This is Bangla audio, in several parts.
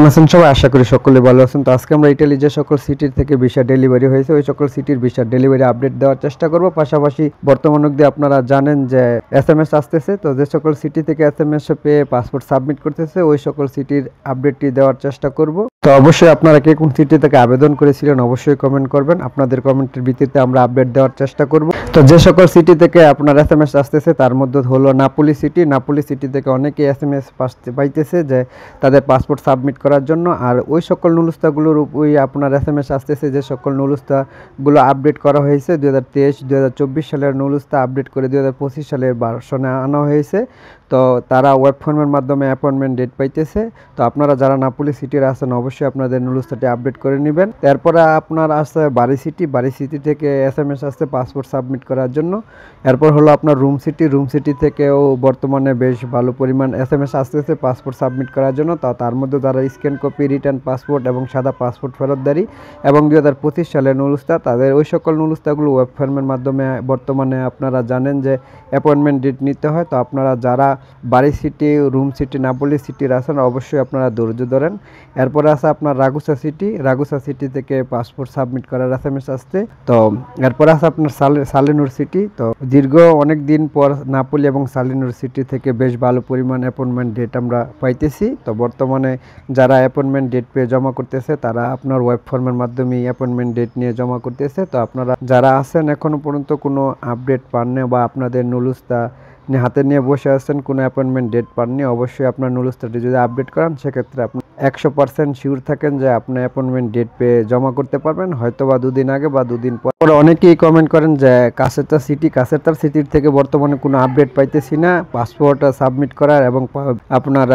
আছেন সবাই? আশা করি সকলে ভালো আছেন। তো আজকে আমরা ইতালি যে সকল সিটির থেকে ভিসা ডেলিভারি হয়েছে ওই সকল সিটির ভিসা ডেলিভারি আপডেট দেওয়ার চেষ্টা করব। পাশাপাশি বর্তমান অবধি আপনারা জানেন যে এসএমএস আসতেছে, তো যে সকল সিটি থেকে এসএমএস পেয়ে পাসপোর্ট সাবমিট করতেছে ওই সকল সিটির আপডেটটি দেওয়ার চেষ্টা করব। তো অবশ্যই আপনারা কে কোন সিটি থেকে আবেদন করেছিলেন অবশ্যই কমেন্ট করবেন। আপনাদের কমেন্টের ভিত্তিতে আমরা আপডেট দেওয়ার চেষ্টা করব। তো যে সকল সিটি থেকে আপনার এসএমএস আসতেছে তার মধ্যে হলো নাপোলি সিটি। নাপোলি সিটি থেকে অনেকে এসএমএস পাইতেছে যে তাদের পাসপোর্ট সাবমিট করার জন্য, আর ওই সকল নুলুস্তাগুলোর ওই আপনার এসএমএস আসতেছে যে সকল নুলুস্তাগুলো আপডেট করা হয়েছে 2023-2024 সালের নুলুস্তা আপডেট করে 2025 সালের ভার্সনে আনা হয়েছে। তো তারা ওয়েব ফর্মের মাধ্যমে অ্যাপয়েন্টমেন্ট ডেট পাইতেছে। তো আপনারা যারা নাপোলি সিটির আছেন অবশ্যই আপনাদের নুলুস্তাটি আপডেট করে নেবেন। এরপরে আপনার আসছে বারি সিটি। বারি সিটি থেকে এসএমএস আসছে পাসপোর্ট সাবমিট করার জন্য। এরপর হলো আপনার রুম সিটি। রুম সিটি থেকেও বর্তমানে বেশ ভালো পরিমাণ এসএমএস আসতেছে পাসপোর্ট সাবমিট করার জন্য। তার মধ্যে যারা স্ক্যান কপি, রিটার্ন পাসপোর্ট এবং সাদা পাসপোর্ট ফেরতদারি এবং 2025 সালের নুলুস্তা, তাদের ওই সকল নুলুস্তাগুলো ওয়েব ফর্মের মাধ্যমে বর্তমানে আপনারা জানেন যে অ্যাপয়েন্টমেন্ট ডেট নিতে হয়। তো আপনারা যারা বারি সিটি, রুম সিটি, নাপোলি সিটির আছেন অবশ্যই আপনারা ধৈর্য ধরেন। এরপরে আছে আপনার রাগুসা সিটি। রাগুসা সিটি থেকে পাসপোর্ট সাবমিট করার এসএমএস আসছে। তো এরপরে আছে আপনার সালেনুর সিটি। তো দীর্ঘ অনেক দিন পর নাপোলি এবং সালেনুর সিটি থেকে বেশ ভালো পরিমাণ অ্যাপয়েন্টমেন্ট ডেট আমরা পাইতেছি। তো বর্তমানে যারা অ্যাপয়েন্টমেন্ট ডেট পেয়ে জমা করতেছে তারা আপনার ওয়েব ফর্মের মাধ্যমে অ্যাপয়েন্টমেন্ট ডেট নিয়ে জমা করতেছে। তো আপনারা যারা আছেন এখনো পর্যন্ত কোনো আপডেট পাননি বা আপনাদের নুলুস্তা হাতে নিয়ে বসে আছেন, কোনো অ্যাপয়েন্টমেন্ট ডেট পাননি, অবশ্যই আপনার নুলুস্তাটি যদি আপডেট করান সেক্ষেত্রে আপনি 100% শিওর থাকেন যে আপনি অ্যাপয়েন্টমেন্ট ডেট পেয়ে জমা করতে পারবেন, হয়তো বা 2 দিন আগে বা 2 দিন পর। অনেকেই কমেন্ট করেন যে কাছেরটা সিটির থেকে বর্তমানে কোনো আপডেট পাইতেছি না পাসপোর্ট সাবমিট করার এবং আপনার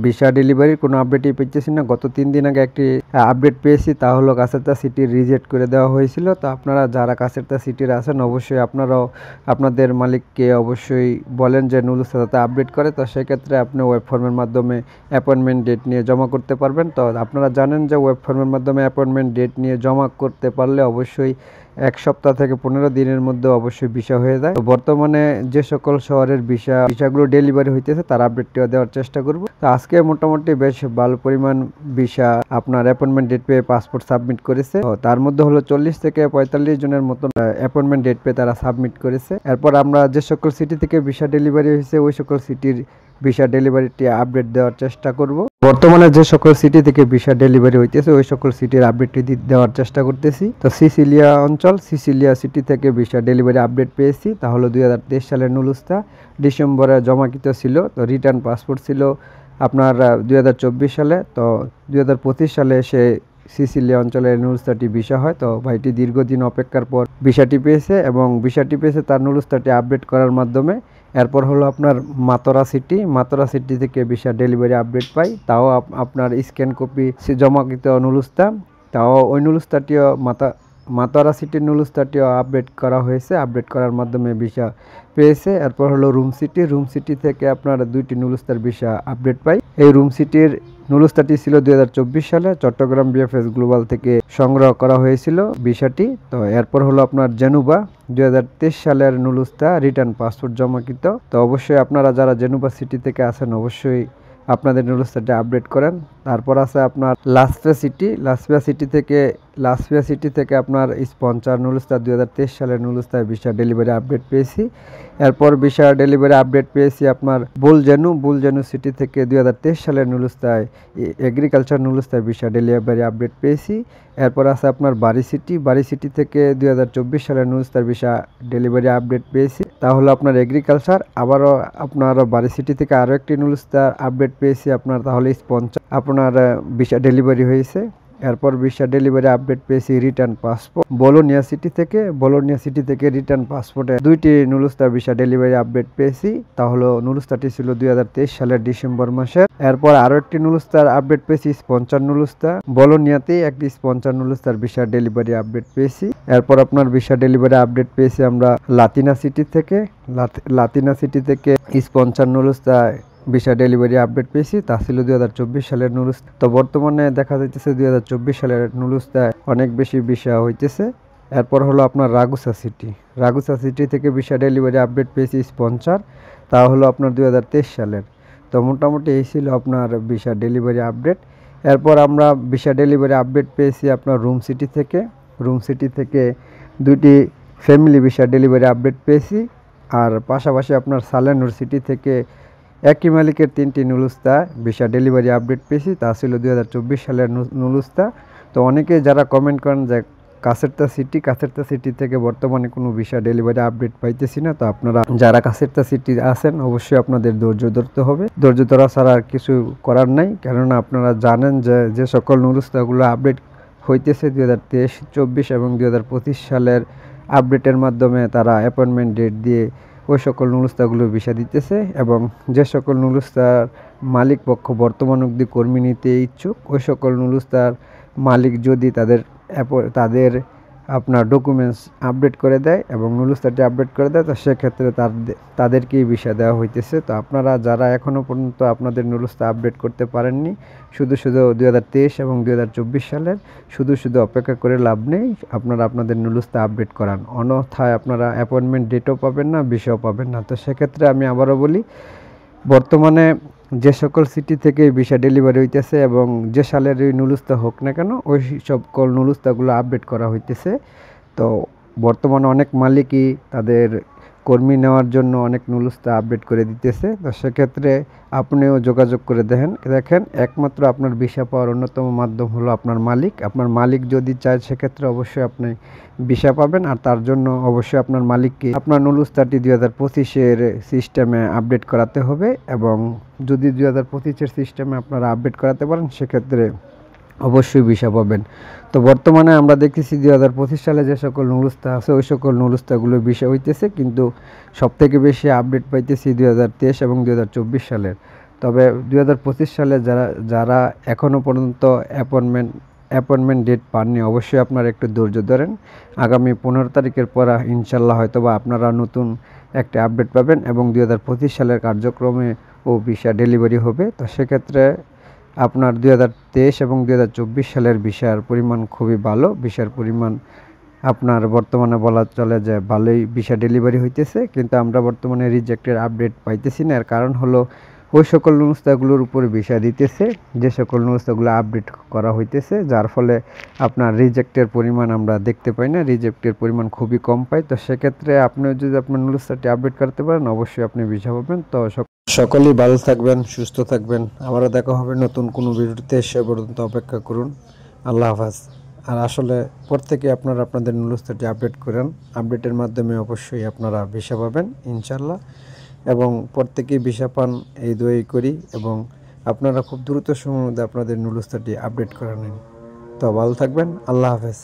ভিসা ডেলিভারির কোনো আপডেটই পাইতেছি না। গত 3 দিন আগে একটি আপডেট পেয়েছি, তা হলো কাছেরটা সিটির রিজেক্ট করে দেওয়া হয়েছিল। তো আপনারা যারা কাছেরটা সিটির আছেন অবশ্যই আপনারাও আপনাদের মালিককে অবশ্যই বলেন যে নুলুস্তাতে আপডেট করে। তো সেক্ষেত্রে আপনি ওয়েব ফর্মের মাধ্যমে অ্যাপয়েন্টমেন্ট ডেট নিয়ে জমা করতে পারবেন। তো আপনারা জানেন যে ওয়েব ফর্মের মাধ্যমে অ্যাপয়েন্টমেন্ট ডেট নিয়ে জমা করতে পারলে অবশ্যই 1 সপ্তাহ থেকে 15 দিনের মধ্যে অবশ্যই ভিসা হয়ে যায়। তো বর্তমানে যে সকল শহরের ভিসাগুলো ডেলিভারি হইতেছে তার আপডেটটিও দেওয়ার চেষ্টা করব। তো আজকে মোটামুটি বেশ ভালো পরিমাণ ভিসা আপনার অ্যাপয়েন্টমেন্ট ডেট পেয়ে পাসপোর্ট সাবমিট করেছে। তার মধ্যে হলো 40 থেকে 45 জনের মতন অ্যাপয়েন্টমেন্ট ডেট পেয়ে তারা সাবমিট করেছে। এরপর আমরা যে সকল সিটি থেকে ভিসা ডেলিভারি হয়েছে ওই সকল সিটির ভিসা ডেলিভারিটি আপডেট দেওয়ার চেষ্টা করব। বর্তমানে যে সকল সিটি থেকে ভিসা ডেলিভারি হইতেছে ওই সকল সিটির আপডেটটি দেওয়ার চেষ্টা করতেছি। তো সিসিলিয়া অঞ্চল, সিসিলিয়া সিটি থেকে ভিসা ডেলিভারি আপডেট পেয়েছি। তাহলে 2023 সালের নুলুস্তা ডিসেম্বরে জমাকৃত ছিল। তো রিটার্ন পাসপোর্ট ছিল আপনার 2024 সালে। তো 2025 সালে এসে সিসিলিয়া অঞ্চলের নুলুস্তাটি ভিসা হয়। তো ভাইটি দীর্ঘদিন অপেক্ষার পর ভিসাটি পেয়েছে এবং ভিসাটি পেয়েছে তার নুলুস্তাটি আপডেট করার মাধ্যমে। এরপর হলো আপনার মাতরা সিটি থেকে ভিসা ডেলিভারি আপডেট পাই, তাও আপনার স্ক্যান কপি জমাকৃত নুলুস্তা, তাও ওই নুলুস্তাটিও মাতরা সিটির নুলুস্তাটিও আপডেট করা হয়েছে, আপডেট করার মাধ্যমে ভিসা পেয়েছে। এরপর হলো রুম সিটি থেকে আপনার 2টি নুলুস্তার ভিসা আপডেট পাই। এই রুম সিটির নুলুস্তাটি ছিল 2024 সালে চট্টগ্রাম বিএফএস গ্লোবাল থেকে সংগ্রহ করা হয়েছিল ভিসাটি। তো এরপর হলো আপনার জেনুবা 2023 সালের নুলুস্তা রিটার্ন পাসপোর্ট জমাকৃত। তো অবশ্যই আপনারা যারা জেনুবা সিটি থেকে আছেন অবশ্যই আপনাদের নুলুস্তাটি আপডেট করেন। তারপর আছে আপনার লাসভিয়া সিটি থেকে আপনার স্পন্সর নুলুস্তা 2023 সালের নুলুস্তায় ভিসা ডেলিভারি আপডেট পেয়েছি। এরপর ভিসা ডেলিভারি আপডেট পেয়েছি আপনার বুলজেনু সিটি থেকে 2023 সালের নুলুস্তায় এগ্রিকালচার নুলুস্তায় ভিসা ডেলিভারি আপডেট পেয়েছি। এরপর আছে আপনার বারি সিটি থেকে 2024 সালের নুলুস্তার ভিসা ডেলিভারি আপডেট পেয়েছি, তাহলে আপনার এগ্রিকালচার। আবারও আপনার বারি সিটি থেকে আরও একটি নুলুস্তার আপডেট পেয়েছি আপনার, তাহলে স্পন্সর আপনার ভিসা ডেলিভারি হয়েছে। এরপর ভিসা ডেলিভারি আপডেট পেয়েছি রিটার্ন পাসপোর্ট বোলোনিয়া সিটি থেকে রিটার্ন পাসপোর্টে 2টি নুলুস্তার ভিসা ডেলিভারি আপডেট পেয়েছি, তাহলে নুলুস্তাটি ছিল 2023 সালের ডিসেম্বর মাসের। এরপর আরও একটি নুলুস্তার আপডেট পেয়েছি স্পন্সর নুলুস্তা বোলোনিয়াতেই একটি স্পন্সর নুলুস্তার ভিসা ডেলিভারি আপডেট পেয়েছি। এরপর আপনার ভিসা ডেলিভারি আপডেট পেয়েছি আমরা লাতিনা সিটি থেকে স্পন্সর নুলুস্তায় ভিসা ডেলিভারি আপডেট পেয়েছি, তা ছিল 2024 সালের নুলুস্তা। তো বর্তমানে দেখা যাইতেছে 2024 সালের নুলুস্তায় অনেক বেশি ভিসা হইতেছে। এরপর হলো আপনার রাগুসা সিটি থেকে ভিসা ডেলিভারি আপডেট পেয়েছি স্পন্সর, তা হলো আপনার 2023 সালের। তো মোটামুটি এই ছিল আপনার ভিসা ডেলিভারি আপডেট। এরপর আমরা ভিসা ডেলিভারি আপডেট পেয়েছি আপনার রুম সিটি থেকে। রুম সিটি থেকে 2টি ফ্যামিলি ভিসা ডেলিভারি আপডেট পেয়েছি। আর পাশাপাশি আপনার সালেনুর সিটি থেকে একই মালিকের 3টি নুলুস্তা ভিসা ডেলিভারি আপডেট পেয়েছি। তা ছিল 2024 সালের নুলুস্তা। তো অনেকে যারা কমেন্ট করেন যে কাছেরতা সিটি থেকে বর্তমানে কোনো ভিসা ডেলিভারি আপডেট পাইতেছি না। তো আপনারা যারা কাছেরতা সিটি আছেন অবশ্যই আপনাদের ধৈর্য ধরতে হবে। ধৈর্য ধরা ছাড়া আর কিছু করার নাই, কেননা আপনারা জানেন যে সকল নুলুস্তাগুলো আপডেট হইতেছে 2023, 24 এবং 2025 সালের আপডেটের মাধ্যমে তারা অ্যাপয়েন্টমেন্ট ডেট দিয়ে ওই সকল নুলুস্তাগুলো ভিসা দিতেছে। এবং যে সকল নুলুস্তার মালিক পক্ষ বর্তমান অবধি কর্মী নিতে ইচ্ছুক, ওই সকল নুলুস্তার মালিক যদি তাদের আপনার ডকুমেন্টস আপডেট করে দেয় এবং নুলুস্তাটি আপডেট করে দেয়, তো সেক্ষেত্রে তাদেরকেই ভিসা দেওয়া হইতেছে। তো আপনারা যারা এখনও পর্যন্ত আপনাদের নুলুস্তা আপডেট করতে পারেননি, শুধু 2023 এবং 2024 সালের শুধু অপেক্ষা করে লাভ নেই। আপনারা আপনাদের নুলুস্তা আপডেট করান, অন্যথায় আপনারা অ্যাপয়েন্টমেন্ট ডেটও পাবেন না, ভিসাও পাবেন না। তো সেক্ষেত্রে আমি আবারও বলি, বর্তমানে যে সকল সিটি থেকে ভিসা ডেলিভারি হইতেছে এবং যে সালের নুলুস্তা হোক না কেন, ওই সকল নুলুস্তাগুলো আপডেট করা হইতেছে। তো বর্তমানে অনেক মালিকই তাদের কর্মী নেওয়ার জন্য অনেক নুলুস্তা আপডেট করে দিতেছে। তো সেক্ষেত্রে আপনিও যোগাযোগ করে দেখেন একমাত্র আপনার ভিসা পাওয়ার অন্যতম মাধ্যম হলো আপনার মালিক। আপনার মালিক যদি চায় সেক্ষেত্রে অবশ্যই আপনি ভিসা পাবেন। আর তার জন্য অবশ্যই আপনার মালিককে আপনার নুলুস্তাটি 2025-এর সিস্টেমে আপডেট করাতে হবে। এবং যদি 2025-এর সিস্টেমে আপনারা আপডেট করাতে পারেন সেক্ষেত্রে অবশ্যই ভিসা পাবেন। তো বর্তমানে আমরা দেখতেছি 2025 সালে যে সকল নুলুস্তা আছে ওই সকল নুলুস্তাগুলো ভিসা হইতেছে, কিন্তু সবথেকে বেশি আপডেট পাইতেছি 2023 এবং 2024 সালের। তবে 2025 সালে যারা এখনও পর্যন্ত অ্যাপয়েন্টমেন্ট ডেট পাননি, অবশ্যই আপনারা একটু ধৈর্য ধরেন। আগামী 15 তারিখের পর ইনশাল্লাহ হয়তোবা আপনারা নতুন একটা আপডেট পাবেন এবং 2025 সালের কার্যক্রমে ভিসা ডেলিভারি হবে। তো সেক্ষেত্রে আপনার 2023 এবং 2024 সালের ভিসার পরিমাণ খুবই ভালো। ভিসার পরিমাণ আপনার বর্তমানে বলা চলে যে ভালোই ভিসা ডেলিভারি হইতেছে, কিন্তু আমরা বর্তমানে রিজেক্টের আপডেট পাইতেছি না। এর কারণ হলো ওই সকল নুলুস্তাগুলোর উপরে ভিসা দিতেছে যে সকল নুলুস্তাগুলো আপডেট করা হইতেছে, যার ফলে আপনার রিজেক্টের পরিমাণ আমরা দেখতে পাই না, রিজেক্টের পরিমাণ খুবই কম পাই। তো সেক্ষেত্রে আপনিও যদি আপনার নুলুস্তাটি আপডেট করতে পারেন অবশ্যই আপনি ভিসা পাবেন। তো সকলেই ভালো থাকবেন, সুস্থ থাকবেন। আবারও দেখা হবে নতুন কোনো ভিডিওতে, সে পর্যন্ত অপেক্ষা করুন। আল্লাহ হাফেজ। আর আসলে প্রত্যেকে আপনারা আপনাদের নুলুস্তাটি আপডেট করেন, আপডেটের মাধ্যমে অবশ্যই আপনারা ভিসা পাবেন ইনশাল্লাহ। এবং প্রত্যেকেই ভিসা পান এই দোয়াই করি, এবং আপনারা খুব দ্রুত সময়ের মধ্যে আপনাদের নুলুস্তাটি আপডেট করে নিন। তো ভালো থাকবেন, আল্লাহ হাফেজ।